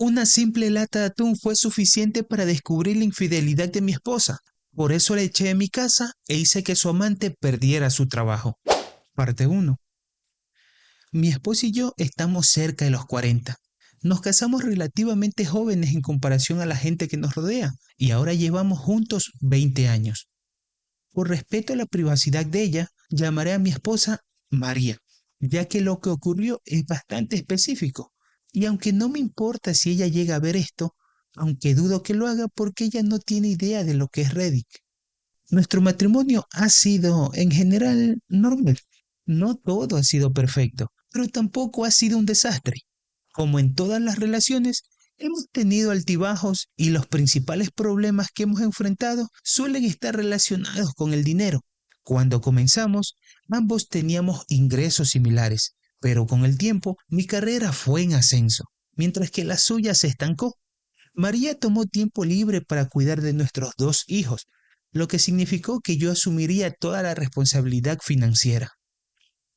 Una simple lata de atún fue suficiente para descubrir la infidelidad de mi esposa. Por eso la eché de mi casa e hice que su amante perdiera su trabajo. Parte 1. Mi esposa y yo estamos cerca de los 40. Nos casamos relativamente jóvenes en comparación a la gente que nos rodea y ahora llevamos juntos 20 años. Por respeto a la privacidad de ella, llamaré a mi esposa María, ya que lo que ocurrió es bastante específico. Y aunque no me importa si ella llega a ver esto, aunque dudo que lo haga porque ella no tiene idea de lo que es Reddit. Nuestro matrimonio ha sido, en general, normal. No todo ha sido perfecto, pero tampoco ha sido un desastre. Como en todas las relaciones, hemos tenido altibajos y los principales problemas que hemos enfrentado suelen estar relacionados con el dinero. Cuando comenzamos, ambos teníamos ingresos similares, pero con el tiempo mi carrera fue en ascenso, mientras que la suya se estancó. María tomó tiempo libre para cuidar de nuestros 2 hijos, lo que significó que yo asumiría toda la responsabilidad financiera.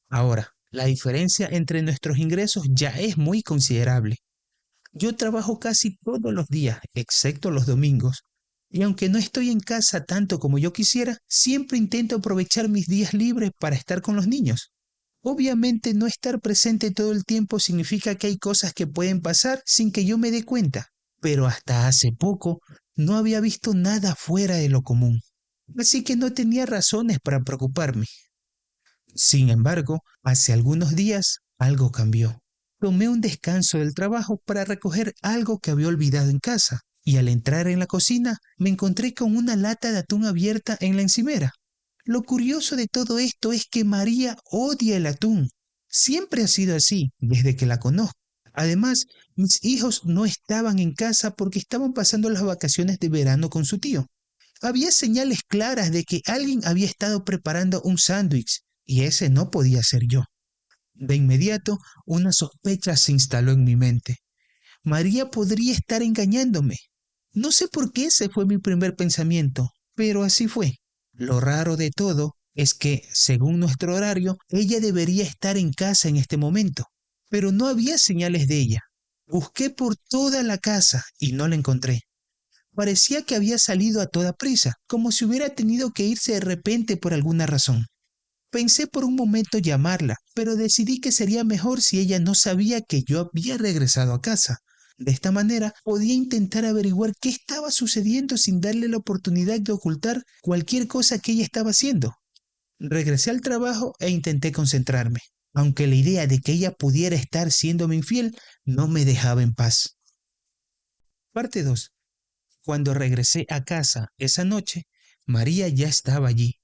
Ahora, la diferencia entre nuestros ingresos ya es muy considerable. Yo trabajo casi todos los días, excepto los domingos, y aunque no estoy en casa tanto como yo quisiera, siempre intento aprovechar mis días libres para estar con los niños. Obviamente no estar presente todo el tiempo significa que hay cosas que pueden pasar sin que yo me dé cuenta, pero hasta hace poco no había visto nada fuera de lo común, así que no tenía razones para preocuparme. Sin embargo, hace algunos días algo cambió. Tomé un descanso del trabajo para recoger algo que había olvidado en casa, y al entrar en la cocina me encontré con una lata de atún abierta en la encimera. Lo curioso de todo esto es que María odia el atún. Siempre ha sido así, desde que la conozco. Además, mis hijos no estaban en casa porque estaban pasando las vacaciones de verano con su tío. Había señales claras de que alguien había estado preparando un sándwich, y ese no podía ser yo. De inmediato, una sospecha se instaló en mi mente. María podría estar engañándome. No sé por qué ese fue mi primer pensamiento, pero así fue. Lo raro de todo es que, según nuestro horario, ella debería estar en casa en este momento, pero no había señales de ella. Busqué por toda la casa y no la encontré. Parecía que había salido a toda prisa, como si hubiera tenido que irse de repente por alguna razón. Pensé por un momento llamarla, pero decidí que sería mejor si ella no sabía que yo había regresado a casa. De esta manera podía intentar averiguar qué estaba sucediendo sin darle la oportunidad de ocultar cualquier cosa que ella estaba haciendo. Regresé al trabajo e intenté concentrarme, aunque la idea de que ella pudiera estar siéndome infiel no me dejaba en paz. Parte 2. Cuando regresé a casa esa noche, María ya estaba allí.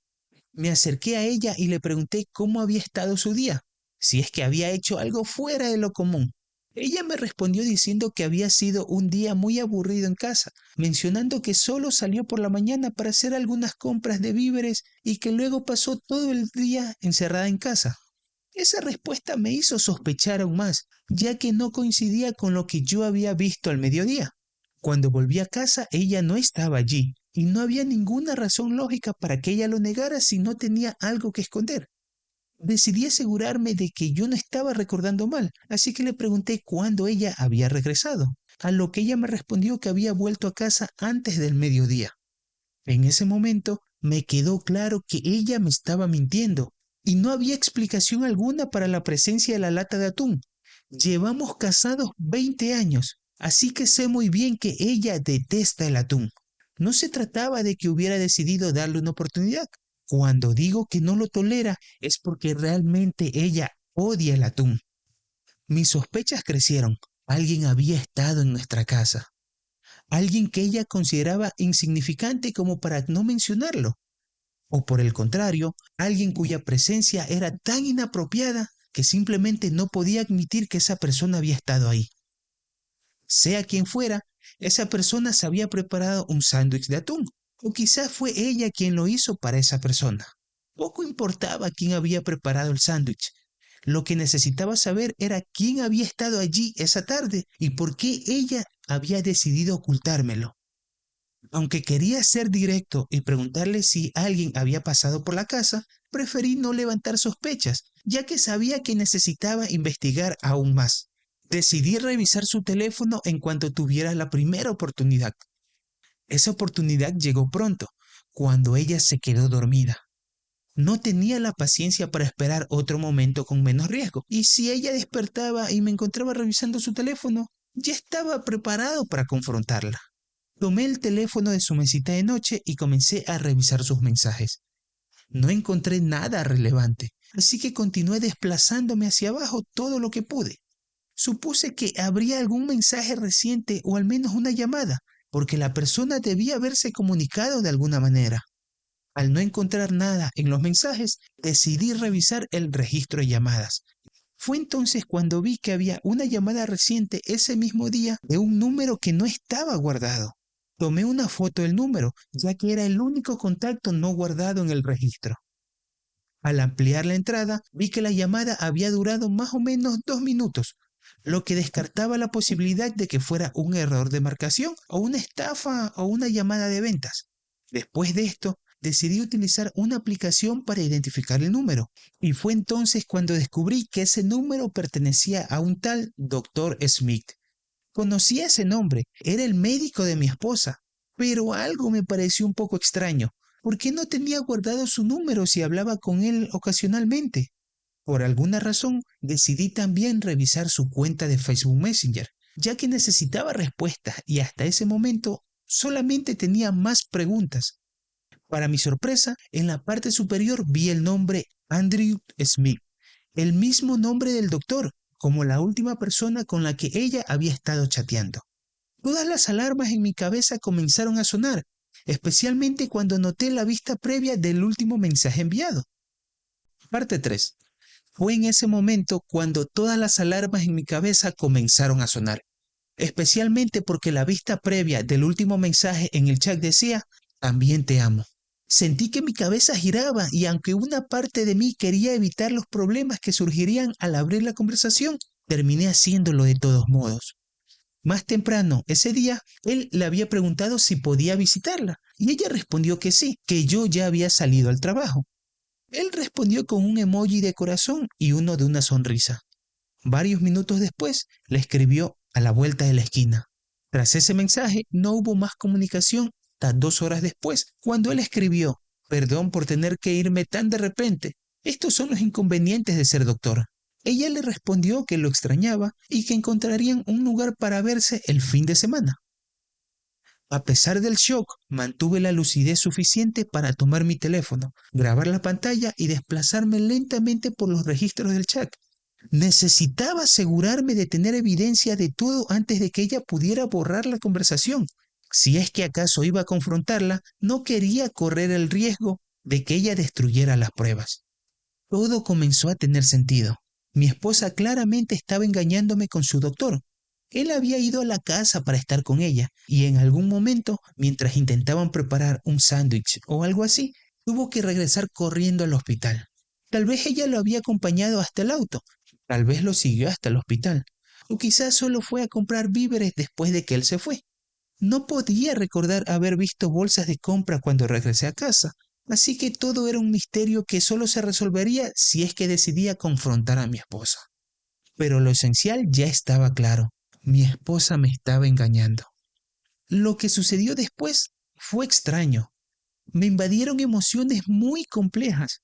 Me acerqué a ella y le pregunté cómo había estado su día, si es que había hecho algo fuera de lo común. Ella me respondió diciendo que había sido un día muy aburrido en casa, mencionando que solo salió por la mañana para hacer algunas compras de víveres y que luego pasó todo el día encerrada en casa. Esa respuesta me hizo sospechar aún más, ya que no coincidía con lo que yo había visto al mediodía. Cuando volví a casa, ella no estaba allí, y no había ninguna razón lógica para que ella lo negara si no tenía algo que esconder. Decidí asegurarme de que yo no estaba recordando mal, así que le pregunté cuándo ella había regresado, a lo que ella me respondió que había vuelto a casa antes del mediodía. En ese momento me quedó claro que ella me estaba mintiendo, y no había explicación alguna para la presencia de la lata de atún. Llevamos casados 20 años, así que sé muy bien que ella detesta el atún. No se trataba de que hubiera decidido darle una oportunidad. Cuando digo que no lo tolera es porque realmente ella odia el atún. Mis sospechas crecieron. Alguien había estado en nuestra casa. Alguien que ella consideraba insignificante como para no mencionarlo. O por el contrario, alguien cuya presencia era tan inapropiada que simplemente no podía admitir que esa persona había estado ahí. Sea quien fuera, esa persona se había preparado un sándwich de atún, o quizás fue ella quien lo hizo para esa persona. Poco importaba quién había preparado el sándwich. Lo que necesitaba saber era quién había estado allí esa tarde y por qué ella había decidido ocultármelo. Aunque quería ser directo y preguntarle si alguien había pasado por la casa, preferí no levantar sospechas, ya que sabía que necesitaba investigar aún más. Decidí revisar su teléfono en cuanto tuviera la primera oportunidad. Esa oportunidad llegó pronto, cuando ella se quedó dormida. No tenía la paciencia para esperar otro momento con menos riesgo, y si ella despertaba y me encontraba revisando su teléfono, ya estaba preparado para confrontarla. Tomé el teléfono de su mesita de noche y comencé a revisar sus mensajes. No encontré nada relevante, así que continué desplazándome hacia abajo todo lo que pude. Supuse que habría algún mensaje reciente o al menos una llamada, porque la persona debía haberse comunicado de alguna manera. Al no encontrar nada en los mensajes, decidí revisar el registro de llamadas. Fue entonces cuando vi que había una llamada reciente ese mismo día de un número que no estaba guardado. Tomé una foto del número, ya que era el único contacto no guardado en el registro. Al ampliar la entrada, vi que la llamada había durado más o menos 2 minutos, lo que descartaba la posibilidad de que fuera un error de marcación o una estafa o una llamada de ventas. Después de esto, decidí utilizar una aplicación para identificar el número, y fue entonces cuando descubrí que ese número pertenecía a un tal Dr. Smith. Conocía ese nombre, era el médico de mi esposa, pero algo me pareció un poco extraño. ¿Por qué no tenía guardado su número si hablaba con él ocasionalmente? Por alguna razón, decidí también revisar su cuenta de Facebook Messenger, ya que necesitaba respuestas y hasta ese momento solamente tenía más preguntas. Para mi sorpresa, en la parte superior vi el nombre Andrew Smith, el mismo nombre del doctor, como la última persona con la que ella había estado chateando. Todas las alarmas en mi cabeza comenzaron a sonar, especialmente cuando noté la vista previa del último mensaje enviado. Parte 3. Fue en ese momento cuando todas las alarmas en mi cabeza comenzaron a sonar, especialmente porque la vista previa del último mensaje en el chat decía, también te amo. Sentí que mi cabeza giraba y aunque una parte de mí quería evitar los problemas que surgirían al abrir la conversación, terminé haciéndolo de todos modos. Más temprano ese día, él le había preguntado si podía visitarla y ella respondió que sí, que yo ya había salido al trabajo. Él respondió con un emoji de corazón y uno de una sonrisa. Varios minutos después, le escribió a la vuelta de la esquina. Tras ese mensaje, no hubo más comunicación hasta 2 horas después, cuando él escribió, perdón por tener que irme tan de repente. Estos son los inconvenientes de ser doctor. Ella le respondió que lo extrañaba y que encontrarían un lugar para verse el fin de semana. A pesar del shock, mantuve la lucidez suficiente para tomar mi teléfono, grabar la pantalla y desplazarme lentamente por los registros del chat. Necesitaba asegurarme de tener evidencia de todo antes de que ella pudiera borrar la conversación. Si es que acaso iba a confrontarla, no quería correr el riesgo de que ella destruyera las pruebas. Todo comenzó a tener sentido. Mi esposa claramente estaba engañándome con su doctor. Él había ido a la casa para estar con ella y en algún momento, mientras intentaban preparar un sándwich o algo así, tuvo que regresar corriendo al hospital. Tal vez ella lo había acompañado hasta el auto, tal vez lo siguió hasta el hospital, o quizás solo fue a comprar víveres después de que él se fue. No podía recordar haber visto bolsas de compra cuando regresé a casa, así que todo era un misterio que solo se resolvería si es que decidía confrontar a mi esposa. Pero lo esencial ya estaba claro. Mi esposa me estaba engañando. Lo que sucedió después fue extraño. Me invadieron emociones muy complejas.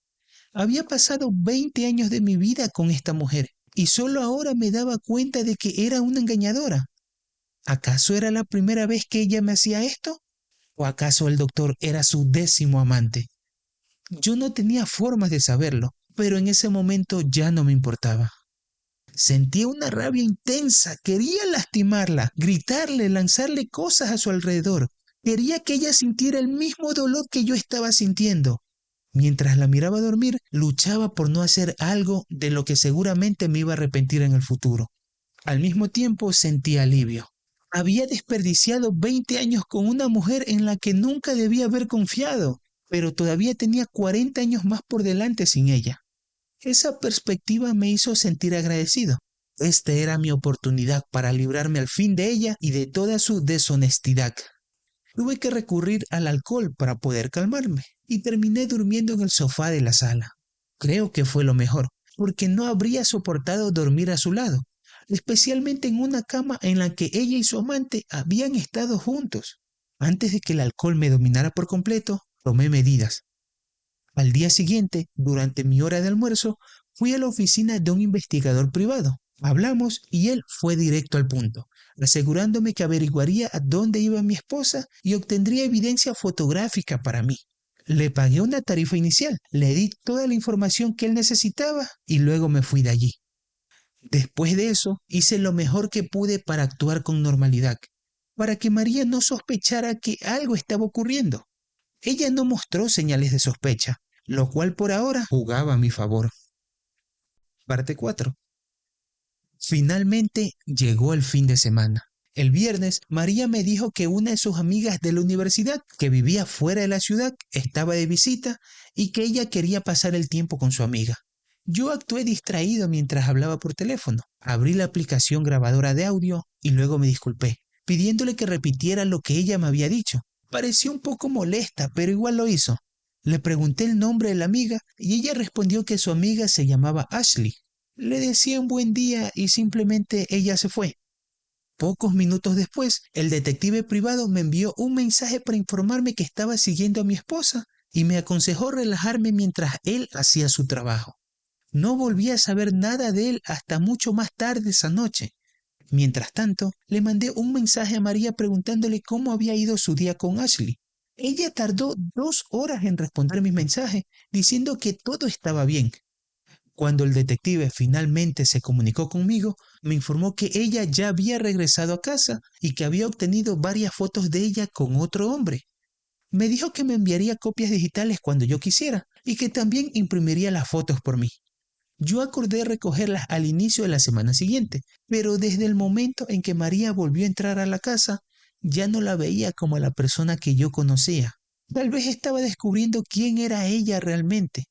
Había pasado 20 años de mi vida con esta mujer y solo ahora me daba cuenta de que era una engañadora. ¿Acaso era la primera vez que ella me hacía esto? ¿O acaso el doctor era su 10º amante? Yo no tenía formas de saberlo, pero en ese momento ya no me importaba. Sentía una rabia intensa, quería lastimarla, gritarle, lanzarle cosas a su alrededor. Quería que ella sintiera el mismo dolor que yo estaba sintiendo. Mientras la miraba dormir, luchaba por no hacer algo de lo que seguramente me iba a arrepentir en el futuro. Al mismo tiempo sentía alivio. Había desperdiciado 20 años con una mujer en la que nunca debía haber confiado, pero todavía tenía 40 años más por delante sin ella. Esa perspectiva me hizo sentir agradecido. Esta era mi oportunidad para librarme al fin de ella y de toda su deshonestidad. Tuve que recurrir al alcohol para poder calmarme y terminé durmiendo en el sofá de la sala. Creo que fue lo mejor, porque no habría soportado dormir a su lado. especialmente en una cama en la que ella y su amante habían estado juntos. Antes de que el alcohol me dominara por completo, tomé medidas. Al día siguiente, durante mi hora de almuerzo, fui a la oficina de un investigador privado. Hablamos y él fue directo al punto, asegurándome que averiguaría a dónde iba mi esposa y obtendría evidencia fotográfica para mí. Le pagué una tarifa inicial, le di toda la información que él necesitaba y luego me fui de allí. Después de eso, hice lo mejor que pude para actuar con normalidad, para que María no sospechara que algo estaba ocurriendo. Ella no mostró señales de sospecha, lo cual por ahora jugaba a mi favor. Parte 4. Finalmente llegó el fin de semana. El viernes, María me dijo que una de sus amigas de la universidad, que vivía fuera de la ciudad, estaba de visita y que ella quería pasar el tiempo con su amiga. Yo actué distraído mientras hablaba por teléfono. Abrí la aplicación grabadora de audio y luego me disculpé, pidiéndole que repitiera lo que ella me había dicho. Pareció un poco molesta, pero igual lo hizo. Le pregunté el nombre de la amiga y ella respondió que su amiga se llamaba Ashley. Le deseé un buen día y simplemente ella se fue. Pocos minutos después, el detective privado me envió un mensaje para informarme que estaba siguiendo a mi esposa y me aconsejó relajarme mientras él hacía su trabajo. No volví a saber nada de él hasta mucho más tarde esa noche. Mientras tanto, le mandé un mensaje a María preguntándole cómo había ido su día con Ashley. Ella tardó 2 horas en responder mi mensaje, diciendo que todo estaba bien. Cuando el detective finalmente se comunicó conmigo, me informó que ella ya había regresado a casa y que había obtenido varias fotos de ella con otro hombre. Me dijo que me enviaría copias digitales cuando yo quisiera y que también imprimiría las fotos por mí. Yo acordé recogerlas al inicio de la semana siguiente, pero desde el momento en que María volvió a entrar a la casa, ya no la veía como la persona que yo conocía. Tal vez estaba descubriendo quién era ella realmente.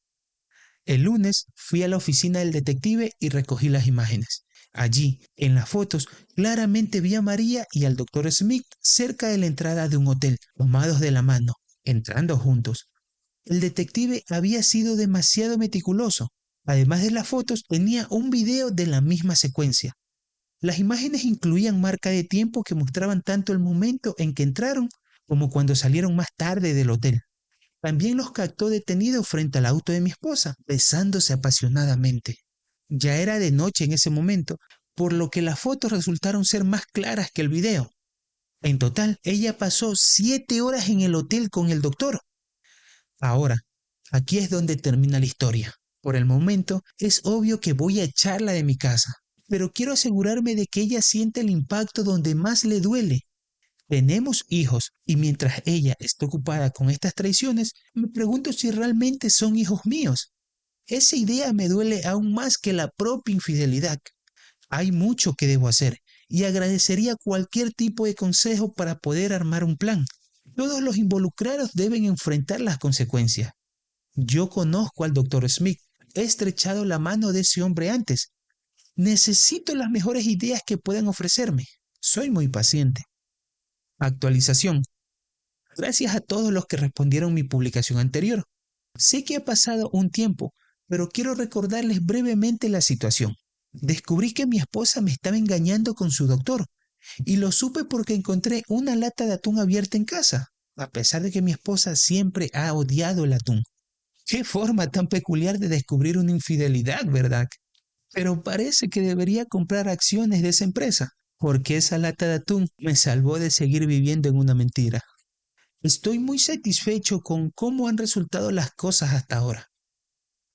El lunes fui a la oficina del detective y recogí las imágenes. Allí, en las fotos, claramente vi a María y al doctor Smith cerca de la entrada de un hotel, tomados de la mano, entrando juntos. El detective había sido demasiado meticuloso. Además de las fotos, tenía un video de la misma secuencia. Las imágenes incluían marca de tiempo que mostraban tanto el momento en que entraron como cuando salieron más tarde del hotel. También los captó detenidos frente al auto de mi esposa, besándose apasionadamente. Ya era de noche en ese momento, por lo que las fotos resultaron ser más claras que el video. En total, ella pasó 7 horas en el hotel con el doctor. Ahora, aquí es donde termina la historia. Por el momento, es obvio que voy a echarla de mi casa, pero quiero asegurarme de que ella siente el impacto donde más le duele. Tenemos hijos y mientras ella está ocupada con estas traiciones, me pregunto si realmente son hijos míos. Esa idea me duele aún más que la propia infidelidad. Hay mucho que debo hacer y agradecería cualquier tipo de consejo para poder armar un plan. Todos los involucrados deben enfrentar las consecuencias. Yo conozco al doctor Smith. He estrechado la mano de ese hombre antes. Necesito las mejores ideas que puedan ofrecerme. Soy muy paciente. Actualización. Gracias a todos los que respondieron mi publicación anterior. Sé que ha pasado un tiempo, pero quiero recordarles brevemente la situación. Descubrí que mi esposa me estaba engañando con su doctor, y lo supe porque encontré una lata de atún abierta en casa, a pesar de que mi esposa siempre ha odiado el atún. Qué forma tan peculiar de descubrir una infidelidad, ¿verdad? Pero parece que debería comprar acciones de esa empresa, porque esa lata de atún me salvó de seguir viviendo en una mentira. Estoy muy satisfecho con cómo han resultado las cosas hasta ahora.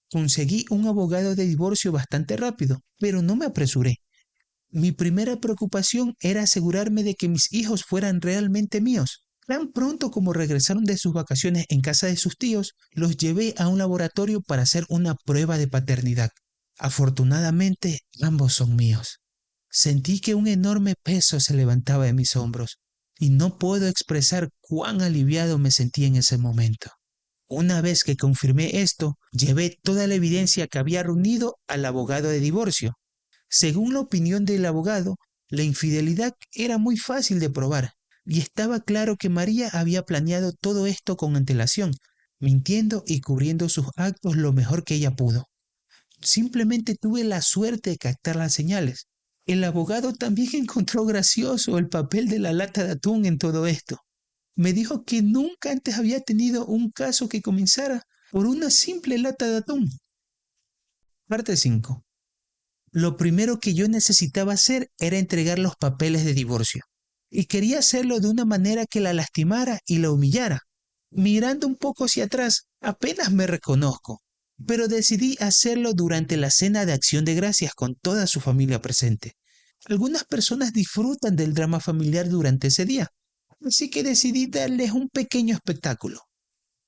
Conseguí un abogado de divorcio bastante rápido, pero no me apresuré. Mi primera preocupación era asegurarme de que mis hijos fueran realmente míos. Tan pronto como regresaron de sus vacaciones en casa de sus tíos, los llevé a un laboratorio para hacer una prueba de paternidad. Afortunadamente, ambos son míos. Sentí que un enorme peso se levantaba de mis hombros, y no puedo expresar cuán aliviado me sentí en ese momento. Una vez que confirmé esto, llevé toda la evidencia que había reunido al abogado de divorcio. Según la opinión del abogado, la infidelidad era muy fácil de probar, y estaba claro que María había planeado todo esto con antelación, mintiendo y cubriendo sus actos lo mejor que ella pudo. Simplemente tuve la suerte de captar las señales. El abogado también encontró gracioso el papel de la lata de atún en todo esto. Me dijo que nunca antes había tenido un caso que comenzara por una simple lata de atún. Parte 5. Lo primero que yo necesitaba hacer era entregar los papeles de divorcio. Y quería hacerlo de una manera que la lastimara y la humillara. Mirando un poco hacia atrás, apenas me reconozco, pero decidí hacerlo durante la cena de Acción de Gracias con toda su familia presente. Algunas personas disfrutan del drama familiar durante ese día, así que decidí darles un pequeño espectáculo.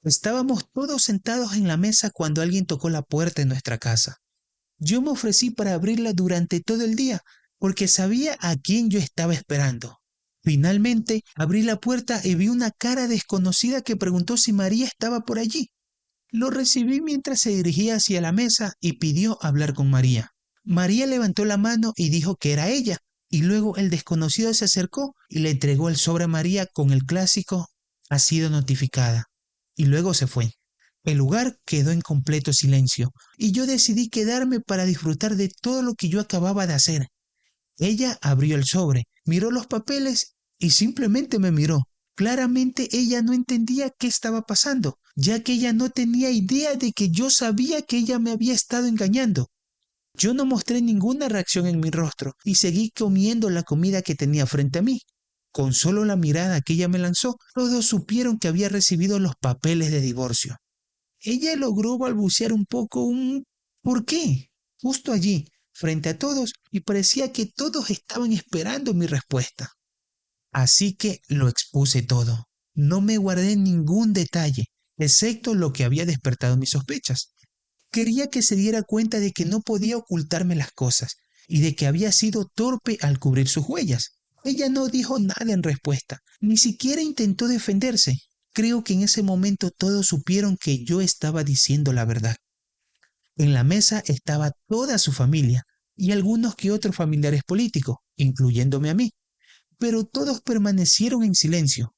Estábamos todos sentados en la mesa cuando alguien tocó la puerta en nuestra casa. Yo me ofrecí para abrirla durante todo el día, porque sabía a quién yo estaba esperando. Finalmente, abrí la puerta y vi una cara desconocida que preguntó si María estaba por allí. Lo recibí mientras se dirigía hacia la mesa y pidió hablar con María. María levantó la mano y dijo que era ella, y luego el desconocido se acercó y le entregó el sobre a María con el clásico "ha sido notificada", y luego se fue. El lugar quedó en completo silencio, y yo decidí quedarme para disfrutar de todo lo que yo acababa de hacer. Ella abrió el sobre, miró los papeles y simplemente me miró. Claramente ella no entendía qué estaba pasando, ya que ella no tenía idea de que yo sabía que ella me había estado engañando. Yo no mostré ninguna reacción en mi rostro y seguí comiendo la comida que tenía frente a mí. Con solo la mirada que ella me lanzó, los dos supieron que había recibido los papeles de divorcio. Ella logró balbucear un poco un ¿por qué? Justo allí, frente a todos, y parecía que todos estaban esperando mi respuesta. Así que lo expuse todo. No me guardé ningún detalle, excepto lo que había despertado mis sospechas. Quería que se diera cuenta de que no podía ocultarme las cosas y de que había sido torpe al cubrir sus huellas. Ella no dijo nada en respuesta, ni siquiera intentó defenderse. Creo que en ese momento todos supieron que yo estaba diciendo la verdad. En la mesa estaba toda su familia y algunos que otros familiares políticos, incluyéndome a mí, pero todos permanecieron en silencio.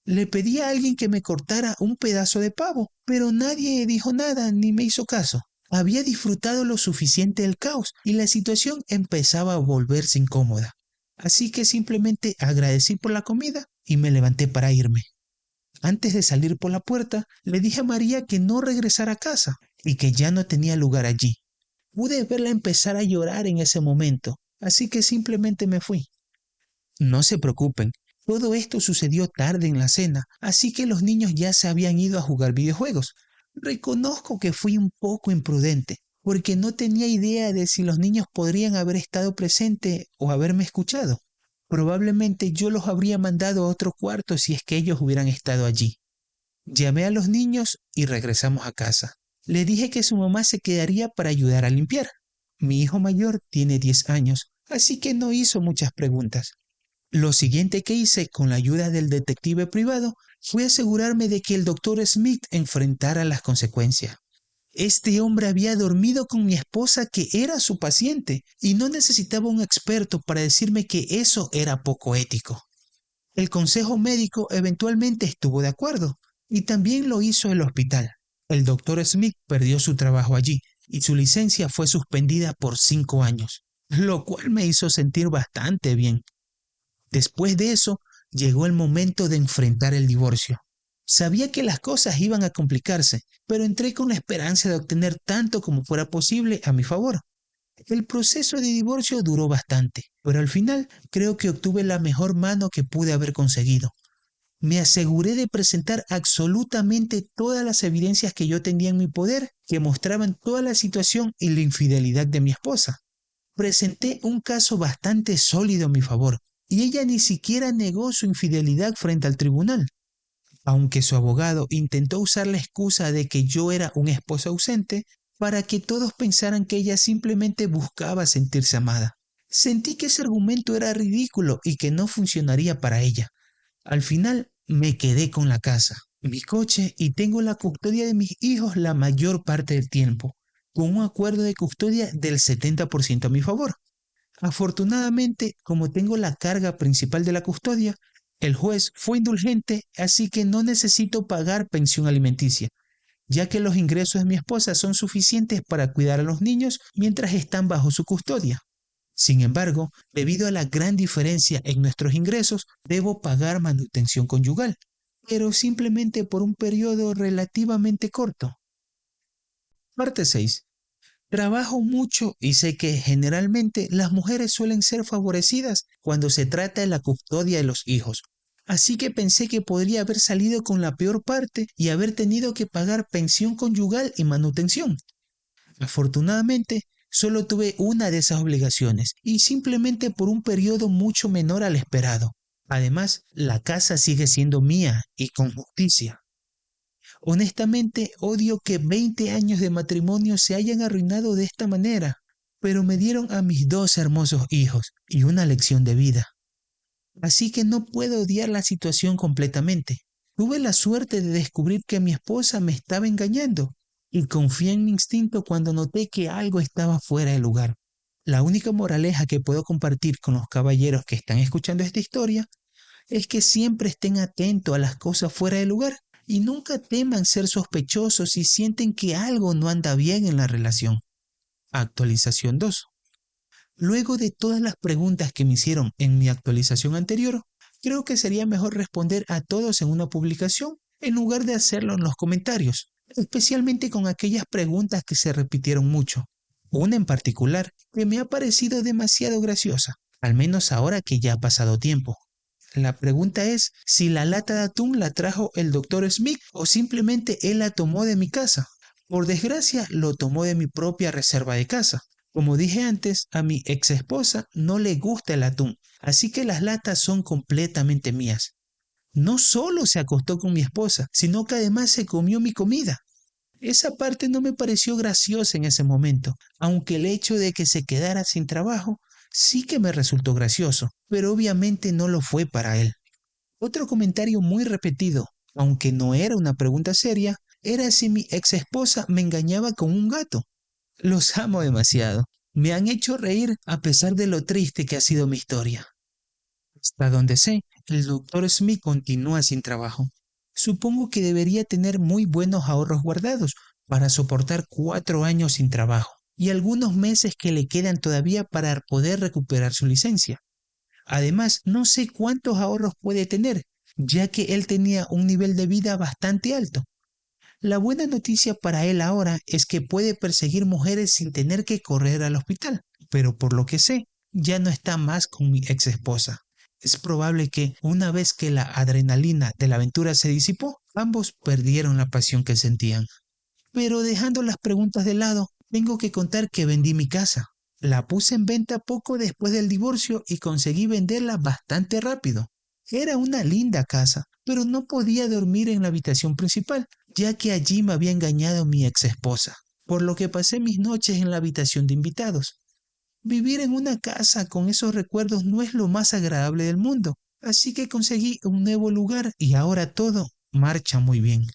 Le pedí a alguien que me cortara un pedazo de pavo, pero nadie dijo nada ni me hizo caso. Había disfrutado lo suficiente del caos y la situación empezaba a volverse incómoda. Así que simplemente agradecí por la comida y me levanté para irme. Antes de salir por la puerta, le dije a María que no regresara a casa y que ya no tenía lugar allí. Pude verla empezar a llorar en ese momento, así que simplemente me fui. No se preocupen, todo esto sucedió tarde en la cena, así que los niños ya se habían ido a jugar videojuegos. Reconozco que fui un poco imprudente, porque no tenía idea de si los niños podrían haber estado presentes o haberme escuchado. Probablemente yo los habría mandado a otro cuarto si es que ellos hubieran estado allí. Llamé a los niños y regresamos a casa. Le dije que su mamá se quedaría para ayudar a limpiar. Mi hijo mayor tiene 10 años, así que no hizo muchas preguntas. Lo siguiente que hice con la ayuda del detective privado fue asegurarme de que el doctor Smith enfrentara las consecuencias. Este hombre había dormido con mi esposa que era su paciente y no necesitaba un experto para decirme que eso era poco ético. El consejo médico eventualmente estuvo de acuerdo y también lo hizo el hospital. El doctor Smith perdió su trabajo allí y su licencia fue suspendida por 5 años, lo cual me hizo sentir bastante bien. Después de eso, llegó el momento de enfrentar el divorcio. Sabía que las cosas iban a complicarse, pero entré con la esperanza de obtener tanto como fuera posible a mi favor. El proceso de divorcio duró bastante, pero al final creo que obtuve la mejor mano que pude haber conseguido. Me aseguré de presentar absolutamente todas las evidencias que yo tenía en mi poder que mostraban toda la situación y la infidelidad de mi esposa. Presenté un caso bastante sólido a mi favor, y ella ni siquiera negó su infidelidad frente al tribunal. Aunque su abogado intentó usar la excusa de que yo era un esposo ausente para que todos pensaran que ella simplemente buscaba sentirse amada. Sentí que ese argumento era ridículo y que no funcionaría para ella. Al final me quedé con la casa, mi coche y tengo la custodia de mis hijos la mayor parte del tiempo, con un acuerdo de custodia del 70% a mi favor. Afortunadamente, como tengo la carga principal de la custodia, el juez fue indulgente, así que no necesito pagar pensión alimenticia, ya que los ingresos de mi esposa son suficientes para cuidar a los niños mientras están bajo su custodia. Sin embargo, debido a la gran diferencia en nuestros ingresos, debo pagar manutención conyugal, pero simplemente por un periodo relativamente corto. Parte 6. Trabajo mucho y sé que generalmente las mujeres suelen ser favorecidas cuando se trata de la custodia de los hijos. Así que pensé que podría haber salido con la peor parte y haber tenido que pagar pensión conyugal y manutención. Afortunadamente, solo tuve una de esas obligaciones y simplemente por un periodo mucho menor al esperado. Además, la casa sigue siendo mía y con justicia. Honestamente, odio que 20 años de matrimonio se hayan arruinado de esta manera, pero me dieron a mis dos hermosos hijos y una lección de vida. Así que no puedo odiar la situación completamente. Tuve la suerte de descubrir que mi esposa me estaba engañando y confié en mi instinto cuando noté que algo estaba fuera de lugar. La única moraleja que puedo compartir con los caballeros que están escuchando esta historia es que siempre estén atentos a las cosas fuera de lugar y nunca teman ser sospechosos si sienten que algo no anda bien en la relación. Actualización 2. Luego de todas las preguntas que me hicieron en mi actualización anterior, creo que sería mejor responder a todos en una publicación en lugar de hacerlo en los comentarios, especialmente con aquellas preguntas que se repitieron mucho. Una en particular que me ha parecido demasiado graciosa, al menos ahora que ya ha pasado tiempo. La pregunta es si la lata de atún la trajo el doctor Smith o simplemente él la tomó de mi casa. Por desgracia, lo tomó de mi propia reserva de casa. Como dije antes, a mi ex esposa no le gusta el atún, así que las latas son completamente mías. No solo se acostó con mi esposa, sino que además se comió mi comida. Esa parte no me pareció graciosa en ese momento, aunque el hecho de que se quedara sin trabajo sí que me resultó gracioso, pero obviamente no lo fue para él. Otro comentario muy repetido, aunque no era una pregunta seria, era si mi ex esposa me engañaba con un gato. Los amo demasiado. Me han hecho reír a pesar de lo triste que ha sido mi historia. Hasta donde sé, el doctor Smith continúa sin trabajo. Supongo que debería tener muy buenos ahorros guardados para soportar 4 años sin trabajo y algunos meses que le quedan todavía para poder recuperar su licencia. Además, no sé cuántos ahorros puede tener, ya que él tenía un nivel de vida bastante alto. La buena noticia para él ahora es que puede perseguir mujeres sin tener que correr al hospital, pero por lo que sé, ya no está más con mi ex esposa. Es probable que, una vez que la adrenalina de la aventura se disipó, ambos perdieron la pasión que sentían. Pero dejando las preguntas de lado, tengo que contar que vendí mi casa. La puse en venta poco después del divorcio y conseguí venderla bastante rápido. Era una linda casa, pero no podía dormir en la habitación principal, ya que allí me había engañado mi ex esposa, por lo que pasé mis noches en la habitación de invitados. Vivir en una casa con esos recuerdos no es lo más agradable del mundo, así que conseguí un nuevo lugar y ahora todo marcha muy bien.